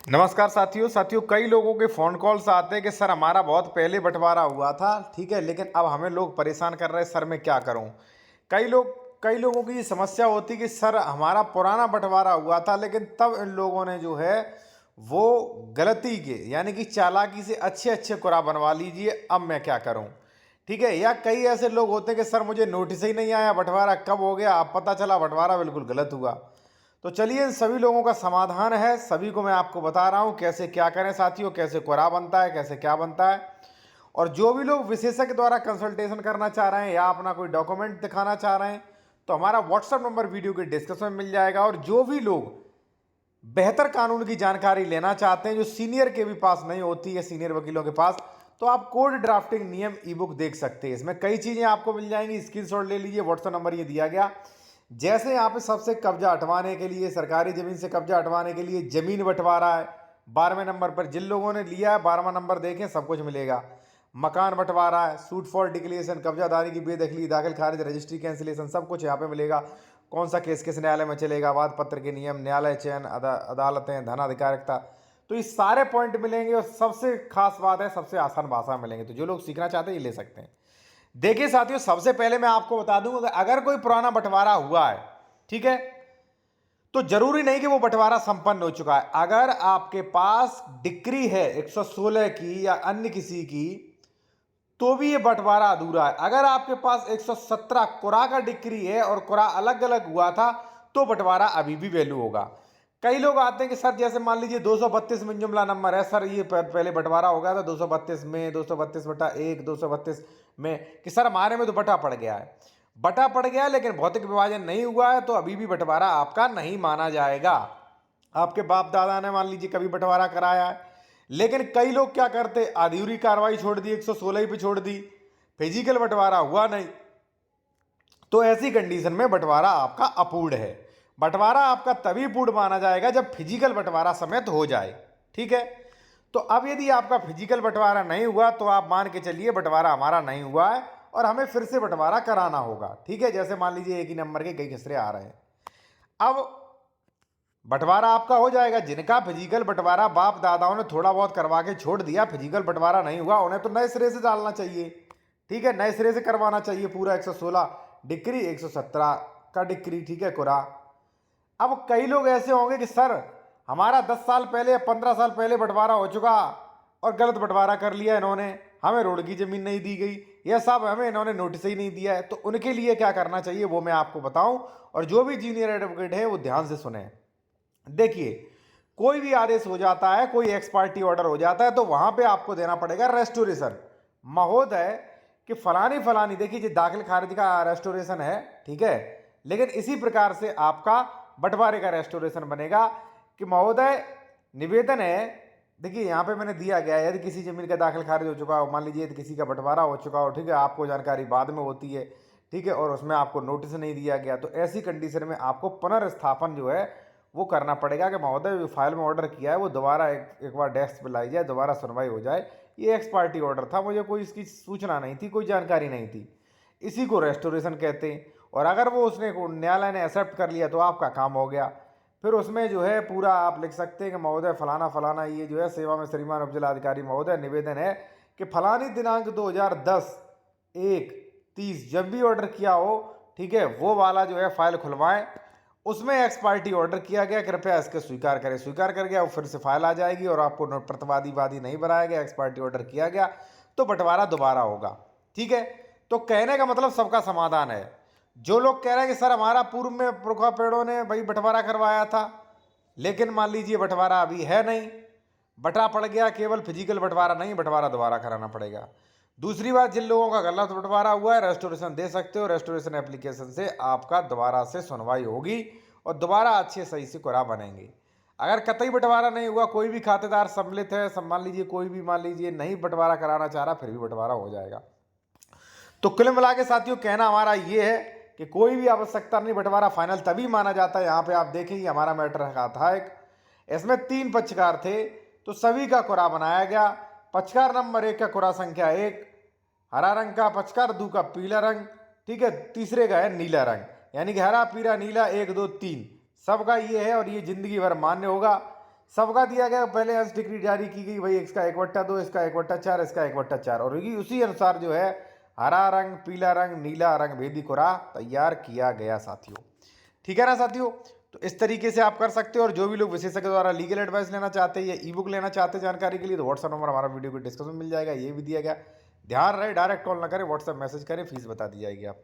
नमस्कार साथियों कई लोगों के फ़ोन कॉल्स आते हैं कि सर हमारा बहुत पहले बंटवारा हुआ था, ठीक है, लेकिन अब हमें लोग परेशान कर रहे हैं, सर मैं क्या करूं। कई लोगों की ये समस्या होती कि सर हमारा पुराना बंटवारा हुआ था, लेकिन तब इन लोगों ने जो है वो गलती के यानी कि चालाकी से अच्छे अच्छे कुरा बनवा लीजिए, अब मैं क्या करूं। ठीक है, या कई ऐसे लोग होते हैं कि सर मुझे नोटिस ही नहीं आया, बंटवारा कब हो गया, अब पता चला बंटवारा बिल्कुल गलत हुआ। तो चलिए इन सभी लोगों का समाधान है, सभी को मैं आपको बता रहा हूँ कैसे क्या करें साथियों, कैसे कोरा बनता है, कैसे क्या बनता है। और जो भी लोग विशेषज्ञ द्वारा कंसल्टेशन करना चाह रहे हैं या अपना कोई डॉक्यूमेंट दिखाना चाह रहे हैं, तो हमारा व्हाट्सएप नंबर वीडियो के डिस्क्रिप्शन में मिल जाएगा। और जो भी लोग बेहतर कानून की जानकारी लेना चाहते हैं जो सीनियर के भी पास नहीं होती है, सीनियर वकीलों के पास, तो आप कोड ड्राफ्टिंग नियम ई बुक देख सकते हैं। इसमें कई चीज़ें आपको मिल जाएंगी, स्क्रीनशॉट ले लीजिए, व्हाट्सएप नंबर ये दिया गया। जैसे यहाँ पे सबसे कब्जा हटवाने के लिए, सरकारी जमीन से कब्जा हटवाने के लिए जमीन बंटवारा है 12वें नंबर पर, जिन लोगों ने लिया है 12वां नंबर देखें, सब कुछ मिलेगा। मकान बंटवारा है, सूट फॉर डिक्लेरेशन, कब्जादारी की बेदखली, दाखिल खारिज, रजिस्ट्री कैंसिलेशन, सब कुछ यहाँ पे मिलेगा। कौन सा केस किस न्यायालय में चलेगा, वाद पत्र के नियम, न्यायालय चयन, अदालतें, धन अधिकारिकता, तो ये सारे पॉइंट मिलेंगे। और सबसे खास बात है, सबसे आसान भाषा में मिलेंगे, तो जो लोग सीखना चाहते हैं ये ले सकते हैं। देखिए साथियों, सबसे पहले मैं आपको बता दूं, अगर कोई पुराना बंटवारा हुआ है, ठीक है, तो जरूरी नहीं कि वो बंटवारा संपन्न हो चुका है। अगर आपके पास डिक्री है 116 की या अन्य किसी की, तो भी ये बंटवारा अधूरा है। अगर आपके पास 117 कुरा का डिक्री है और कुरा अलग अलग हुआ था, तो बंटवारा अभी भी वैल्यू होगा। कई लोग आते हैं कि सर जैसे मान लीजिए 232 में जुमला नंबर है, सर ये पहले बंटवारा हो गया था 232 में, 232/1, 232 में, कि सर हमारे में तो बटा पड़ गया है। बटा पड़ गया लेकिन भौतिक विभाजन नहीं हुआ है, तो अभी भी बंटवारा आपका नहीं माना जाएगा। आपके बाप दादा ने मान लीजिए कभी बंटवारा कराया है, लेकिन कई लोग क्या करते, अधूरी कार्रवाई छोड़ दी, 116 ही पे छोड़ दी, फिजिकल बंटवारा हुआ नहीं, तो ऐसी कंडीशन में बंटवारा आपका अपूर्ण है। बंटवारा आपका तभी पूर्ण माना जाएगा जब फिजिकल बंटवारा समेत हो जाए, ठीक है। तो अब यदि आपका फिजिकल बंटवारा नहीं हुआ, तो आप मान के चलिए बंटवारा हमारा नहीं हुआ है और हमें फिर से बंटवारा कराना होगा, ठीक है। जैसे मान लीजिए एक ही नंबर के कई खसरे आ रहे हैं, अब बंटवारा आपका हो जाएगा। जिनका फिजिकल बंटवारा बाप दादाओं ने थोड़ा बहुत करवा के छोड़ दिया, फिजिकल बंटवारा नहीं हुआ, उन्हें तो नए सिरे से डालना चाहिए, ठीक है, नए सिरे से करवाना चाहिए पूरा 116 डिक्री, 117 का डिक्री, ठीक है, कुरा। अब कई लोग ऐसे होंगे कि सर हमारा 10 साल पहले या 15 साल पहले बंटवारा हो चुका और गलत बंटवारा कर लिया इन्होंने, हमें रोड की जमीन नहीं दी गई, यह सब हमें इन्होंने नोटिस ही नहीं दिया है। तो उनके लिए क्या करना चाहिए वो मैं आपको बताऊं, और जो भी जूनियर एडवोकेट है वो ध्यान से सुने। देखिए, कोई भी आदेश हो जाता है, कोई एक्स पार्टी ऑर्डर हो जाता है, तो वहां पे आपको देना पड़ेगा रेस्टोरेशन। महोदय कि फलानी फलानी, देखिए ये दाखिल खारिज का रेस्टोरेशन है, ठीक है, लेकिन इसी प्रकार से आपका बंटवारे का रेस्टोरेशन बनेगा कि महोदय निवेदन है, देखिए यहाँ पे मैंने दिया गया है, यदि किसी जमीन का दाखिल खारिज हो चुका हो, मान लीजिए यदि किसी का बंटवारा हो चुका हो, ठीक है, आपको जानकारी बाद में होती है, ठीक है, और उसमें आपको नोटिस नहीं दिया गया, तो ऐसी कंडीशन में आपको पुनर्स्थापन जो है वो करना पड़ेगा कि महोदय जो फाइल में ऑर्डर किया है वो दोबारा एक बार डेस्क पर लाई जाए, दोबारा सुनवाई हो जाए, ये एक्स पार्टी ऑर्डर था, मुझे कोई इसकी सूचना नहीं थी, कोई जानकारी नहीं थी, इसी को रेस्टोरेशन कहते हैं। और अगर वो उसने न्यायालय ने एक्सेप्ट कर लिया तो आपका काम हो गया। फिर उसमें जो है पूरा आप लिख सकते हैं कि महोदय फलाना फलाना, ये जो है सेवा में श्रीमान उपजिलाधिकारी महोदय निवेदन है कि फलानी दिनांक 2010/1/30 जब भी ऑर्डर किया हो, ठीक है, वो वाला जो है फाइल खुलवाएं, उसमें एक्स पार्टी ऑर्डर किया गया, कृपया इसके स्वीकार करें। स्वीकार कर गया वो फिर से फाइल आ जाएगी और आपको प्रतिवादी वादी नहीं बनाया गया, एक्स पार्टी ऑर्डर किया गया, तो बंटवारा दोबारा होगा, ठीक है। तो कहने का मतलब सबका समाधान है। जो लोग कह रहे हैं कि सर हमारा पूर्व में पुरखा पेड़ों ने भाई बंटवारा करवाया था, लेकिन मान लीजिए बंटवारा अभी है नहीं, बटा पड़ गया, केवल फिजिकल बंटवारा नहीं, बंटवारा दोबारा कराना पड़ेगा। दूसरी बात, जिन लोगों का गलत बंटवारा हुआ है रेस्टोरेशन दे सकते हो, रेस्टोरेशन एप्लीकेशन से आपका दोबारा से सुनवाई होगी और दोबारा अच्छे सही से कुरा बनेंगे। अगर कतई बंटवारा नहीं हुआ, कोई भी खातेदार सम्मिलित है, मान लीजिए कोई भी मान लीजिए नहीं बंटवारा कराना चाह रहा, फिर भी बंटवारा हो जाएगा। तो कुल मिला के साथियों कहना हमारा ये है कि कोई भी आवश्यकता नहीं, बंटवारा फाइनल तभी माना जाता है। यहाँ पे आप देखेंगे हमारा मैटर रखा था एक, इसमें 3 पक्षकार थे, तो सभी का कुरा बनाया गया। पक्षकार नंबर 1 का कुरा संख्या 1 हरा रंग का, पक्षकार 2 का पीला रंग, ठीक है, तीसरे का है नीला रंग, यानी कि हरा पीला नीला 1 2 3 सबका ये है और ये जिंदगी भर मान्य होगा। सबका दिया गया, पहले अंश डिक्री जारी की गई, भाई इसका 1/2, इसका 1/4, इसका 1/4, और उसी अनुसार जो है हरा रंग, पीला रंग, नीला रंग भेदी कुरा तैयार किया गया साथियों। ठीक है ना साथियों। तो इस तरीके से आप कर सकते हो। और जो भी लोग विशेषज्ञ द्वारा लीगल एडवाइस लेना चाहते हैं या ई बुक लेना चाहते हैं जानकारी के लिए, तो व्हाट्सएप नंबर हमारा वीडियो को डिस्क्रिप्शन में मिल जाएगा, ये भी दिया गया। ध्यान रहे डायरेक्ट कॉल ना करें, व्हाट्सएप मैसेज करें, फीस बता दी जाएगी आपको।